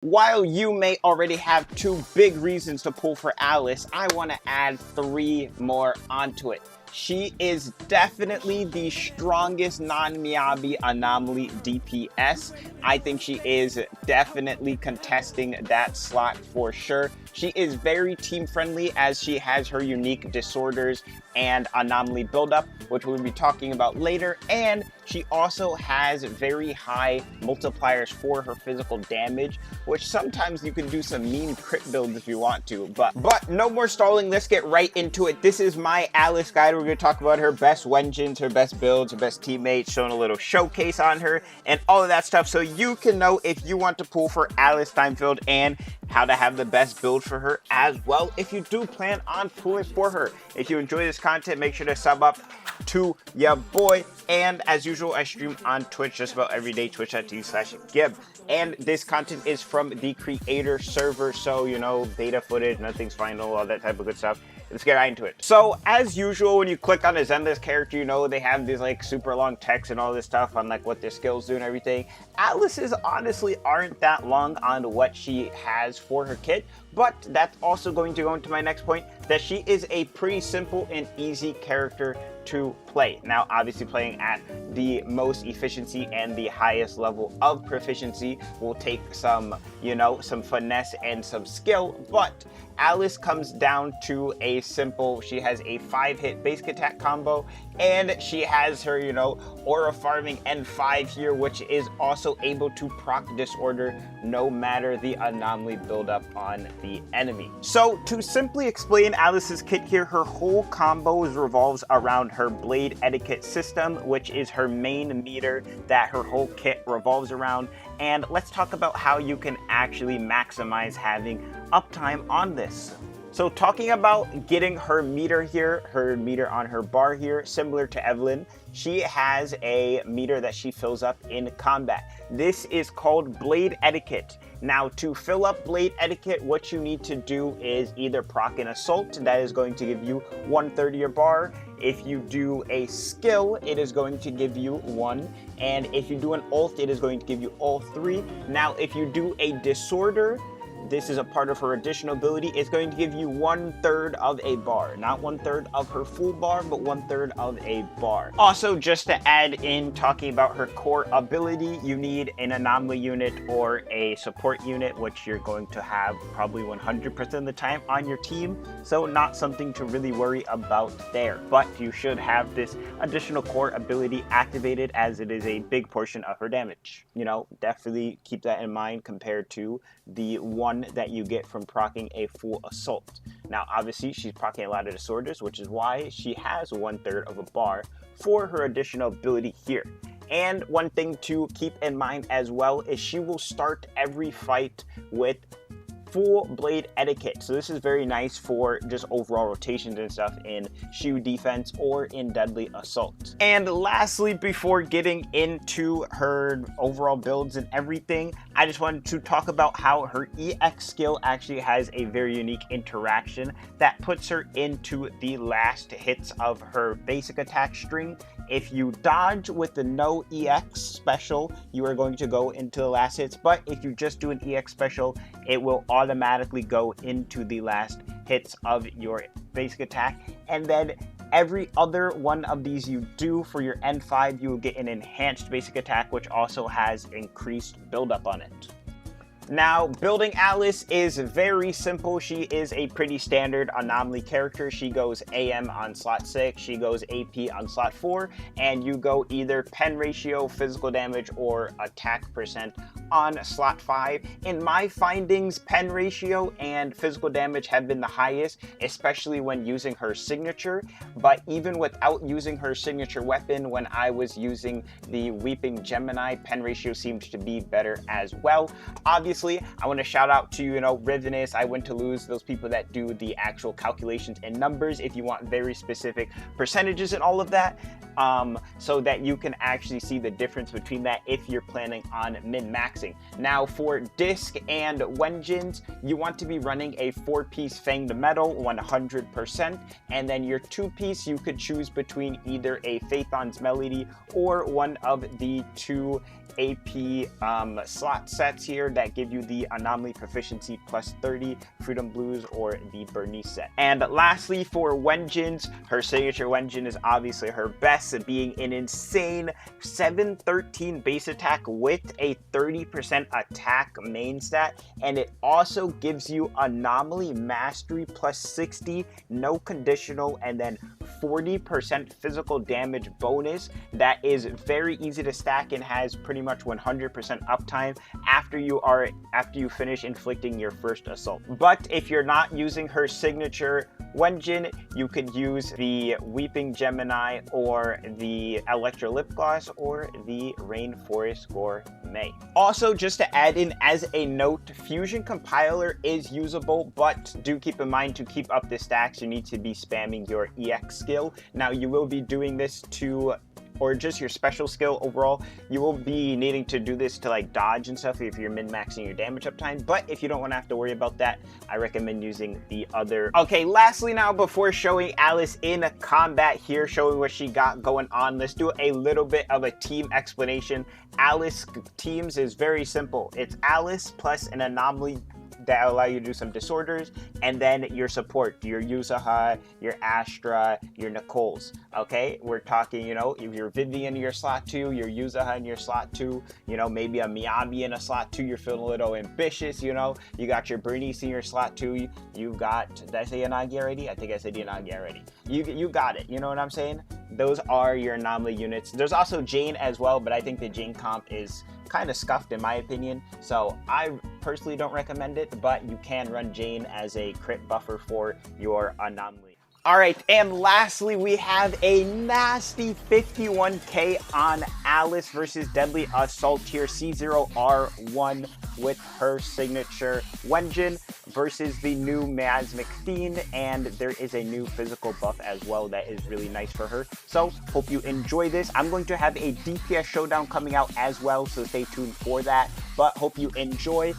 While you may already have 2 big reasons to pull for Alice, I want to add 3 more onto it. She is definitely the strongest non-Myabi anomaly DPS. I think she is definitely contesting that slot for sure. She is very team friendly as she has her unique disorders and anomaly buildup, which we'll be talking about later, and she also has very high multipliers for her physical damage, which sometimes you can do some mean crit builds if you want to, but no more stalling, let's get right into it. This is my Alice guide. We're going to talk about her best wensions, her best builds, her best teammates, showing a little showcase on her, and all of that stuff, so you can know if you want to pull for Alice Steinfeld and how to have the best build for her as well if you do plan on pulling for her. If you enjoy this content, make sure to sub up to your boy. And as usual, I stream on Twitch just about every day, twitch.tv/Gib. And this content is from the creator server, so you know, beta footage, nothing's final, all that type of good stuff. Let's get right into it. So as usual, when you click on a ZZZ character, you know they have these like super long text and all this stuff on like what their skills do and everything. Alice's honestly aren't that long on what she has for her kit, but that's also going to go into my next point, that she is a pretty simple and easy character to play. Now, obviously playing at the most efficiency and the highest level of proficiency will take some, you know, some finesse and some skill, but Alice comes down to a simple, she has a 5-hit basic attack combo, and she has her, you know, aura farming N5 here, which is also able to proc disorder no matter the anomaly buildup on the enemy. So to simply explain Alice's kit here, her whole combo revolves around her blade etiquette system, which is her main meter that her whole kit revolves around. And let's talk about how you can actually maximize having uptime on this. So talking about getting her meter here, her meter on her bar here, similar to Evelyn, she has a meter that she fills up in combat. This is called Blade Etiquette. Now, to fill up Blade Etiquette, what you need to do is either proc an assault, that is going to give you 1/3 of your bar. If you do a skill, it is going to give you 1. And if you do an ult, it is going to give you all 3. Now, if you do a disorder, this is a part of her additional ability, it's going to give you 1/3 of a bar. Not 1/3 of her full bar, but 1/3 of a bar. Also, just to add in, talking about her core ability, you need an anomaly unit or a support unit, which you're going to have probably 100% of the time on your team, so not something to really worry about there. But you should have this additional core ability activated, as it is a big portion of her damage. You know, definitely keep that in mind compared to the one that you get from proccing a full assault. Now, obviously, she's proccing a lot of disorders, which is why she has 1/3 of a bar for her additional ability here. And one thing to keep in mind as well is she will start every fight with full blade etiquette. So this is very nice for just overall rotations and stuff in shield defense or in deadly assault. And lastly, before getting into her overall builds and everything, I just wanted to talk about how her EX skill actually has a very unique interaction that puts her into the last hits of her basic attack string. If you dodge with the no EX special, you are going to go into the last hits, but if you just do an EX special, it will automatically go into the last hits of your basic attack. And then every other one of these you do for your N5, you will get an enhanced basic attack, which also has increased buildup on it. Now, building Alice is very simple. She is a pretty standard anomaly character. She goes AM on slot 6, she goes AP on slot 4, and you go either pen ratio, physical damage, or attack percent on slot 5. In my findings, pen ratio and physical damage have been the highest, especially when using her signature. But even without using her signature weapon, when I was using the Weeping Gemini, pen ratio seems to be better as well. Obviously, I want to shout out to, you know, Rivenous, I Went to Lose, those people that do the actual calculations and numbers if you want very specific percentages and all of that, so that you can actually see the difference between that if you're planning on min-maxing. Now, for disc and wenjins, you want to be running a 4-piece Fanged Metal 100%, and then your 2-piece you could choose between either a Phaethon's Melody or one of the 2 AP slot sets here that give you the Anomaly Proficiency plus 30, Freedom Blues, or the Bernice set. And lastly, for Wenjin's, her signature Wenjin is obviously her best, being an insane 713 base attack with a 30% attack main stat, and it also gives you Anomaly Mastery plus 60, no conditional, and then 40% physical damage bonus that is very easy to stack and has pretty much 100% uptime after you finish inflicting your first assault. But if you're not using her signature Wenjin, you could use the Weeping Gemini or the Electro Lip Gloss or the Rainforest Gourmet. Also, just to add in as a note, Fusion Compiler is usable, but do keep in mind to keep up the stacks, you need to be spamming your EX skill. Now, you will be doing this or just your special skill overall, you will be needing to do this to like dodge and stuff if you're min-maxing your damage uptime, but if you don't want to have to worry about that, I recommend using the other. Okay, lastly now, before showing Alice in combat here, showing what she got going on, let's do a little bit of a team explanation. Alice teams is very simple. It's Alice plus an anomaly that allow you to do some disorders, and then your support, your Yuzuha, your Astra, your Nicole's. Okay, we're talking, you know, if you're Vivian in your slot 2, your Yuzuha in your slot 2, you know, maybe a Myabi in a slot 2, you're feeling a little ambitious, you know, you got your Bernice in your slot 2, you got, did I say Yanagi already? I think I said Yanagi already. You got it, you know what I'm saying? Those are your anomaly units. There's also Jane as well, but I think the Jane comp is kind of scuffed in my opinion, so I personally don't recommend it, but you can run Jane as a crit buffer for your anomaly. Alright, and lastly, we have a nasty 51k on Alice versus Deadly Assault here, C0R1 with her signature Wenjin versus the new Miasmic Fiend, and there is a new physical buff as well that is really nice for her. So, hope you enjoy this. I'm going to have a DPS showdown coming out as well, so stay tuned for that, but hope you enjoy.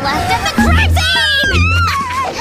left at the crime scene!